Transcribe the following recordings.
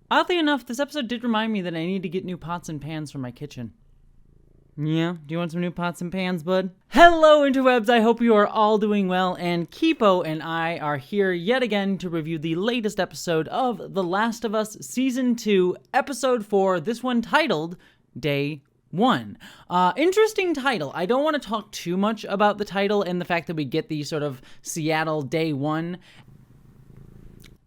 Oddly enough, this episode did remind me that I need to get new pots and pans for my kitchen. Yeah, do you want some new pots and pans, bud? Hello, interwebs! I hope you are all doing well, and Kipo and I are here yet again to review the latest episode of The Last of Us Season 2, Episode 4, this one titled Day 1. Interesting title. I don't want to talk too much about the title and the fact that we get the sort of Seattle Day 1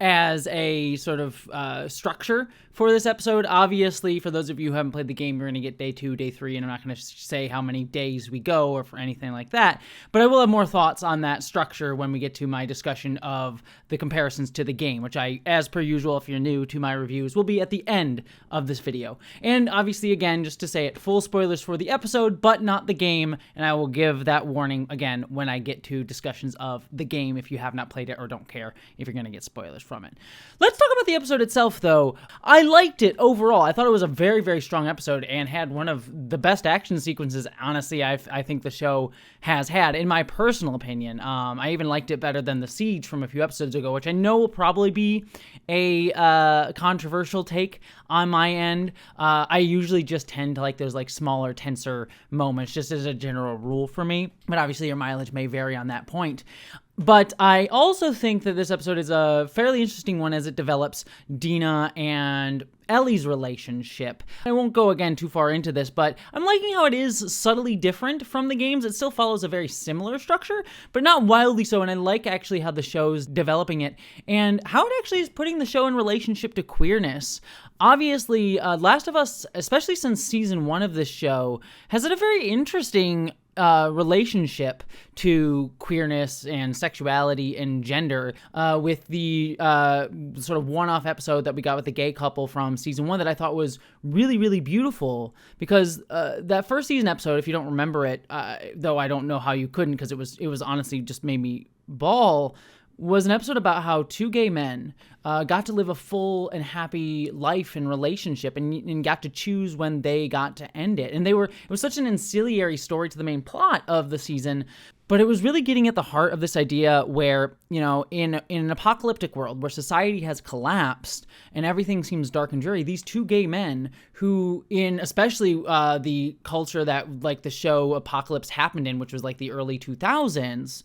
as a sort of structure for this episode. Obviously, for those of you who haven't played the game, you're going to get day 2, day 3, and I'm not going to say how many days we go or for anything like that, but I will have more thoughts on that structure when we get to my discussion of the comparisons to the game, which I, as per usual, if you're new to my reviews, will be at the end of this video. And obviously, again, just to say it, full spoilers for the episode, but not the game, and I will give that warning again when I get to discussions of the game if you have not played it or don't care if you're going to get spoilers from it. Let's talk about the episode itself, though. I liked it overall. I thought it was a very, very strong episode and had one of the best action sequences, honestly, I think the show has had, in my personal opinion. I even liked it better than The Siege from a few episodes ago, which I know will probably be a controversial take on my end. I usually just tend to like those like smaller, tenser moments, just as a general rule for me, but obviously your mileage may vary on that point. But I also think that this episode is a fairly interesting one as it develops Dina and Ellie's relationship. I won't go again too far into this, but I'm liking how it is subtly different from the games. It still follows a very similar structure, but not wildly so, and I like actually how the show's developing it and how it actually is putting the show in relationship to queerness. Obviously, Last of Us, especially since season 1 of this show, has had a very interesting relationship to queerness and sexuality and gender with the sort of one-off episode that we got with the gay couple from season 1 that I thought was really, really beautiful, because that first season episode, if you don't remember it, though I don't know how you couldn't, because it was honestly just made me bawl, was an episode about how two gay men got to live a full and happy life and relationship and got to choose when they got to end it. And it was such an ancillary story to the main plot of the season, but it was really getting at the heart of this idea where, you know, in an apocalyptic world where society has collapsed and everything seems dark and dreary, these two gay men who, in especially the culture that like the show Apocalypse happened in, which was like the early 2000s,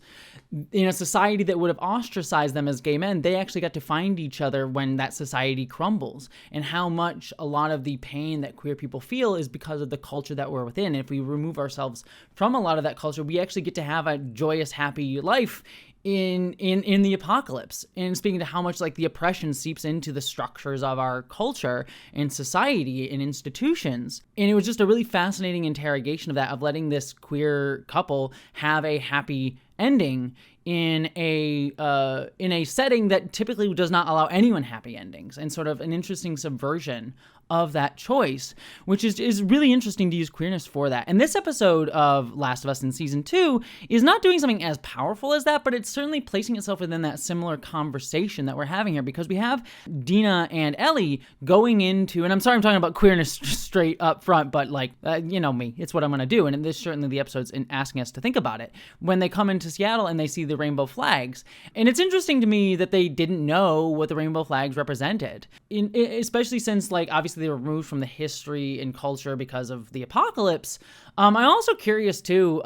in a society that would have ostracized them as gay men, they actually got to find each other when that society crumbles, and how much a lot of the pain that queer people feel is because of the culture that we're within. And if we remove ourselves from a lot of that culture, we actually get to have a joyous, happy life in the apocalypse. And speaking to how much like the oppression seeps into the structures of our culture and society and institutions. And it was just a really fascinating interrogation of that, of letting this queer couple have a happy ending in a setting that typically does not allow anyone happy endings, and sort of an interesting subversion of that choice, which is really interesting to use queerness for that. And this episode of Last of Us in season 2 is not doing something as powerful as that, but it's certainly placing itself within that similar conversation that we're having here, because we have Dina and Ellie going into, and I'm sorry I'm talking about queerness straight up front, but like, you know me, it's what I'm going to do. And this certainly the episode's asking us to think about it. When they come into Seattle and they see the rainbow flags, and it's interesting to me that they didn't know what the rainbow flags represented, especially since like obviously they were removed from the history and culture because of the apocalypse. I'm also curious too,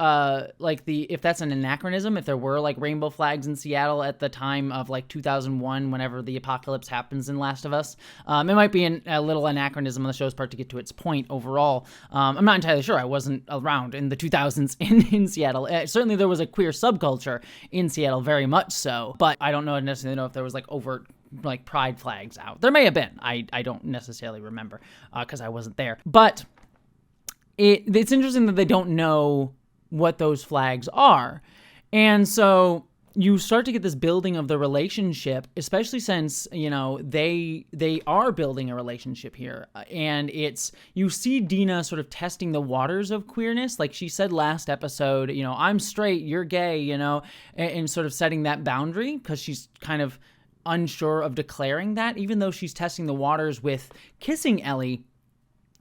like if that's an anachronism, if there were like rainbow flags in Seattle at the time of like 2001, whenever the apocalypse happens in Last of Us. It might be a little anachronism on the show's part to get to its point overall. I'm not entirely sure. I wasn't around in the 2000s in Seattle. Certainly there was a queer subculture in Seattle, very much so, but I don't necessarily know if there was like overt like pride flags out. There may have been. I don't necessarily remember because I wasn't there. But it's interesting that they don't know what those flags are. And so you start to get this building of the relationship, especially since, you know, they are building a relationship here. And you see Dina sort of testing the waters of queerness. Like she said last episode, you know, I'm straight, you're gay, you know, and sort of setting that boundary because she's kind of unsure of declaring that, even though she's testing the waters with kissing Ellie.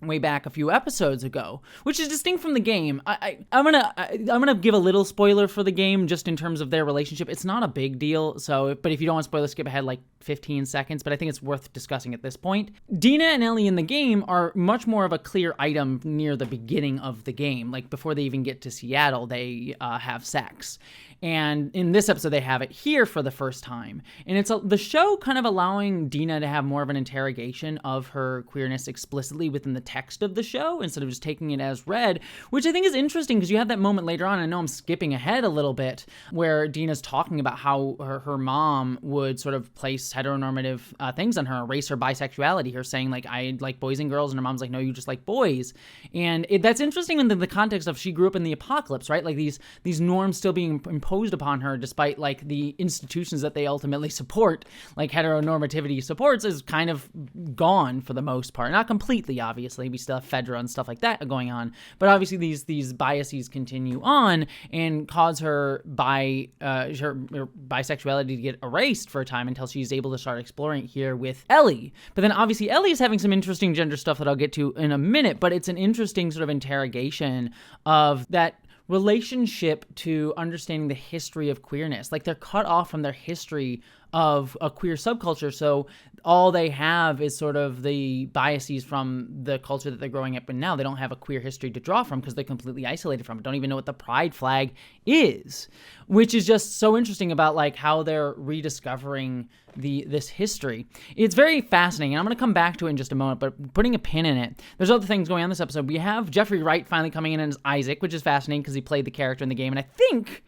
way back a few episodes ago, which is distinct from the game. I'm gonna give a little spoiler for the game just in terms of their relationship. It's not a big deal, so but if you don't want spoilers, skip ahead like 15 seconds, but I think it's worth discussing at this point. Dina and Ellie in the game are much more of a clear item near the beginning of the game. Like before they even get to Seattle, they have sex. And in this episode, they have it here for the first time. And it's the show kind of allowing Dina to have more of an interrogation of her queerness explicitly within the text of the show instead of just taking it as read, which I think is interesting because you have that moment later on. I know I'm skipping ahead a little bit where Dina's talking about how her mom would sort of place heteronormative things on her, race her bisexuality, her saying like, I like boys and girls, and her mom's like, no, you just like boys. And that's interesting in the context of she grew up in the apocalypse, right? Like these norms still being imposed upon her despite like the institutions that they ultimately support, like heteronormativity supports, is kind of gone for the most part. Not completely, obviously. We still have Fedra and stuff like that going on, but obviously these biases continue on and cause her her bisexuality to get erased for a time until she's able to start exploring it here with Ellie. But then obviously Ellie is having some interesting gender stuff that I'll get to in a minute, but it's an interesting sort of interrogation of that relationship to understanding the history of queerness. Like they're cut off from their history of a queer subculture, so all they have is sort of the biases from the culture that they're growing up in now. They don't have a queer history to draw from because they're completely isolated from it. Don't even know what the pride flag is, which is just so interesting about like how they're rediscovering this history. It's very fascinating, and I'm going to come back to it in just a moment, but putting a pin in it, there's other things going on in this episode. We have Jeffrey Wright finally coming in as Isaac, which is fascinating because he played the character in the game, and I think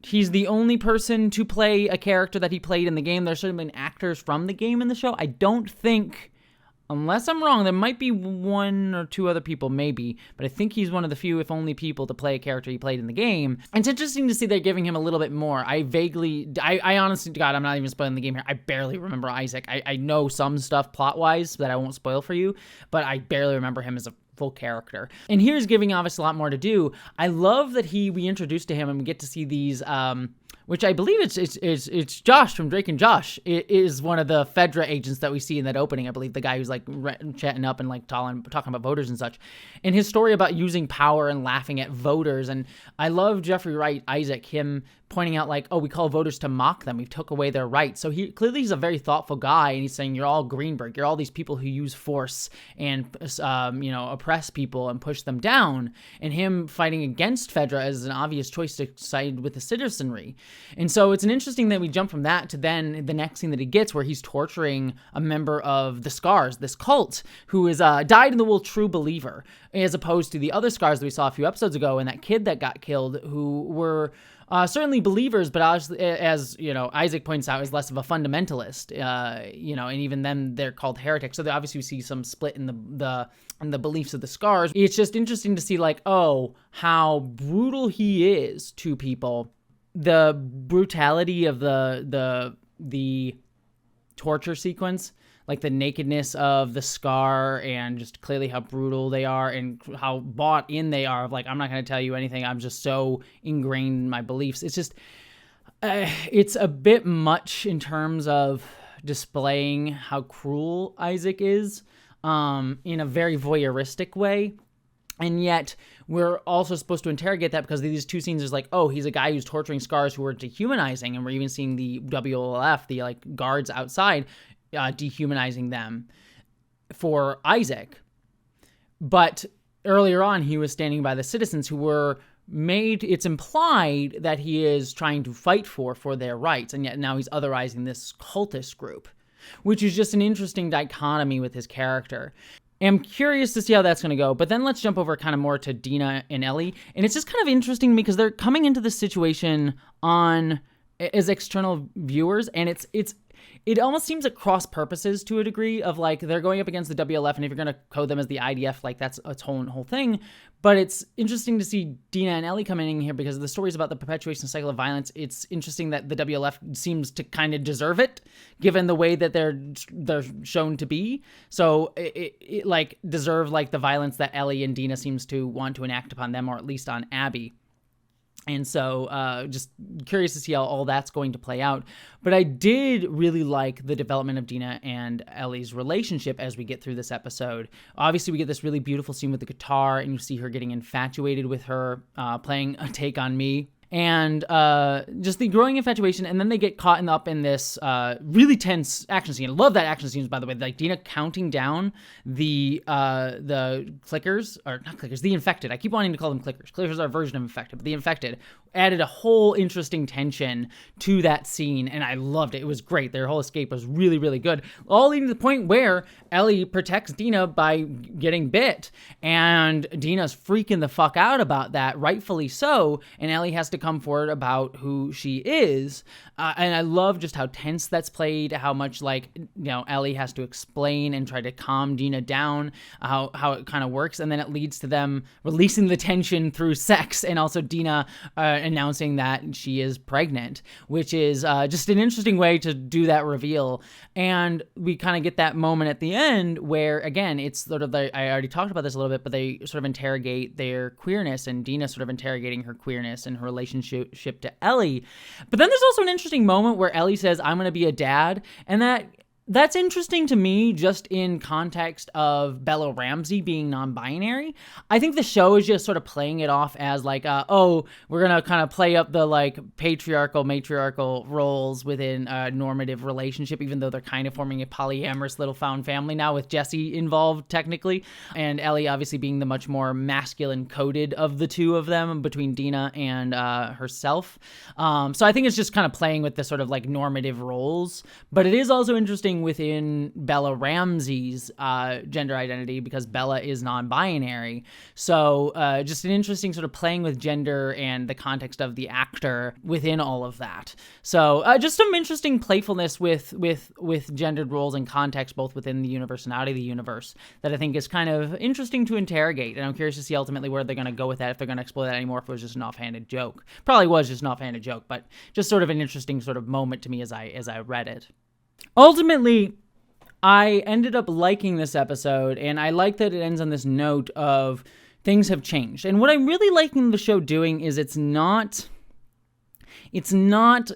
he's the only person to play a character that he played in the game. There's certainly been actors from the game in the show. I don't think, unless I'm wrong, there might be one or two other people, maybe, but I think he's one of the few, if only, people to play a character he played in the game. And it's interesting to see they're giving him a little bit more. I honestly, God, I'm not even spoiling the game here. I barely remember Isaac. I know some stuff plot-wise that I won't spoil for you, but I barely remember him as a full character. And here's giving obviously a lot more to do. I love that we introduced to him and we get to see these, which I believe it's Josh from Drake and Josh. It is one of the Fedra agents that we see in that opening. I believe the guy who's like chatting up and like talking about voters and such. And his story about using power and laughing at voters. And I love Jeffrey Wright, Isaac, him pointing out like, oh, we call voters to mock them. We took away their rights. So he's a very thoughtful guy, and he's saying, you're all Greenberg. You're all these people who use force and, oppress people and push them down. And him fighting against Fedra is an obvious choice to side with the citizenry. And so it's an interesting that we jump from that to then the next scene that he gets where he's torturing a member of the Scars, this cult, who is dyed in the wool true believer, as opposed to the other Scars that we saw a few episodes ago and that kid that got killed, who were certainly believers, but as Isaac points out, is less of a fundamentalist, and even then they're called heretics. So obviously we see some split in the beliefs of the Scars. It's just interesting to see like, oh, how brutal he is to people. The brutality of the torture sequence, like the nakedness of the Scar and just clearly how brutal they are and how bought in they are of like, I'm not going to tell you anything. I'm just so ingrained in my beliefs. It's just, it's a bit much in terms of displaying how cruel Isaac is in a very voyeuristic way. And yet we're also supposed to interrogate that because these two scenes is like, oh, he's a guy who's torturing Scars who are dehumanizing. And we're even seeing the WLF, the like guards outside, dehumanizing them for Isaac. But earlier on, he was standing by the citizens who were it's implied that he is trying to fight for their rights. And yet now he's otherizing this cultist group, which is just an interesting dichotomy with his character. I'm curious to see how that's going to go. But then let's jump over kind of more to Dina and Ellie. And it's just kind of interesting to me because they're coming into this situation as external viewers, and it almost seems at cross purposes to a degree of like they're going up against the WLF, and if you're going to code them as the IDF, like that's its whole thing. But it's interesting to see Dina and Ellie coming in here because the stories about the perpetuation cycle of violence. It's interesting that the WLF seems to kind of deserve it, given the way that they're shown to be. So it like deserve like the violence that Ellie and Dina seems to want to enact upon them, or at least on Abby. And so just curious to see how all that's going to play out. But I did really like the development of Dina and Ellie's relationship as we get through this episode. Obviously, we get this really beautiful scene with the guitar, and you see her getting infatuated with her, playing a Take on Me. And just the growing infatuation, and then they get caught up in this really tense action scene. I love that action scene, by the way. Like Dina counting down the clickers, or not clickers, the infected. I keep wanting to call them clickers. Clickers are a version of infected, but the infected added a whole interesting tension to that scene, and I loved it. It was great. Their whole escape was really, really good. All leading to the point where Ellie protects Dina by getting bit, and Dina's freaking the fuck out about that, rightfully so, and Ellie has to come forward about who she is. And I love just how tense that's played, how much Ellie has to explain and try to calm Dina down, how it kind of works, and then it leads to them releasing the tension through sex, and also Dina announcing that she is pregnant, which is just an interesting way to do that reveal. And we kind of get that moment at the end where, again, it's sort of I already talked about this a little bit, but they sort of interrogate their queerness, and Dina sort of interrogating her queerness and her relationship to Ellie. But then there's also an interesting moment where Ellie says, "I'm going to be a dad," and that's interesting to me just in context of Bella Ramsey being non-binary. I think the show is just sort of playing it off as like, we're going to kind of play up the like matriarchal roles within a normative relationship, even though they're kind of forming a polyamorous little found family now with Jessie involved technically. And Ellie obviously being the much more masculine coded of the two of them between Dina and herself. So I think it's just kind of playing with the sort of like normative roles, but it is also interesting within Bella Ramsey's gender identity because Bella is non-binary. So just an interesting sort of playing with gender and the context of the actor within all of that. So just some interesting playfulness with gendered roles and context both within the universe and out of the universe that I think is kind of interesting to interrogate. And I'm curious to see ultimately where they're going to go with that, if they're going to explore that anymore, if it was just an offhanded joke. Probably was just an offhanded joke, but just sort of an interesting sort of moment to me as I read it. Ultimately, I ended up liking this episode, and I like that it ends on this note of things have changed. And what I'm really liking the show doing is it's not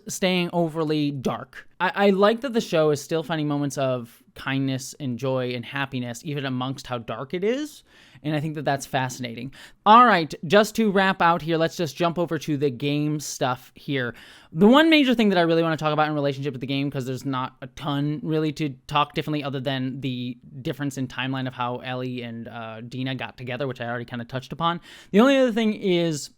staying overly dark. I like that the show is still finding moments of kindness and joy and happiness, even amongst how dark it is. And I think that that's fascinating. All right, just to wrap out here, let's just jump over to the game stuff here. The one major thing that I really want to talk about in relationship with the game, because there's not a ton really to talk differently other than the difference in timeline of how Ellie and Dina got together, which I already kind of touched upon. The only other thing is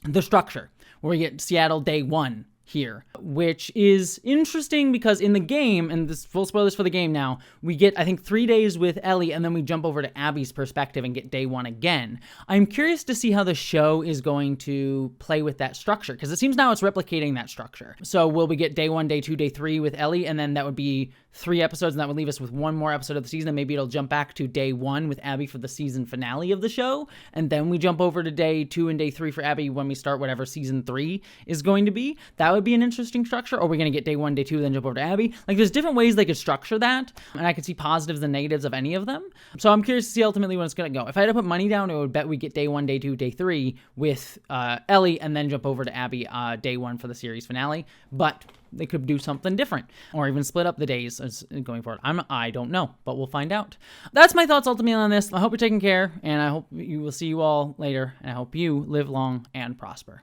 the structure, where we get Seattle day one here, which is interesting because in the game, and this full spoilers for the game now, we get, I think, 3 days with Ellie, and then we jump over to Abby's perspective and get day one again. I'm curious to see how the show is going to play with that structure, because it seems now it's replicating that structure. So will we get day one, day two, day three with Ellie, and then that would be 3 episodes, and that would leave us with one more episode of the season, and maybe it'll jump back to day one with Abby for the season finale of the show, and then we jump over to day 2 and day 3 for Abby when we start whatever season 3 is going to be. That would be an interesting structure. Or we're going to get day 1, day 2, then jump over to Abby. Like, there's different ways they could structure that, and I could see positives and negatives of any of them. So I'm curious to see ultimately when it's going to go. If I had to put money down, I would bet we get day 1, day 2, day 3 with Ellie, and then jump over to Abby day 1 for the series finale. But they could do something different, or even split up the days as going forward. I don't know, but we'll find out. That's my thoughts ultimately on this. I hope you're taking care, and I hope you will see you all later, and I hope you live long and prosper.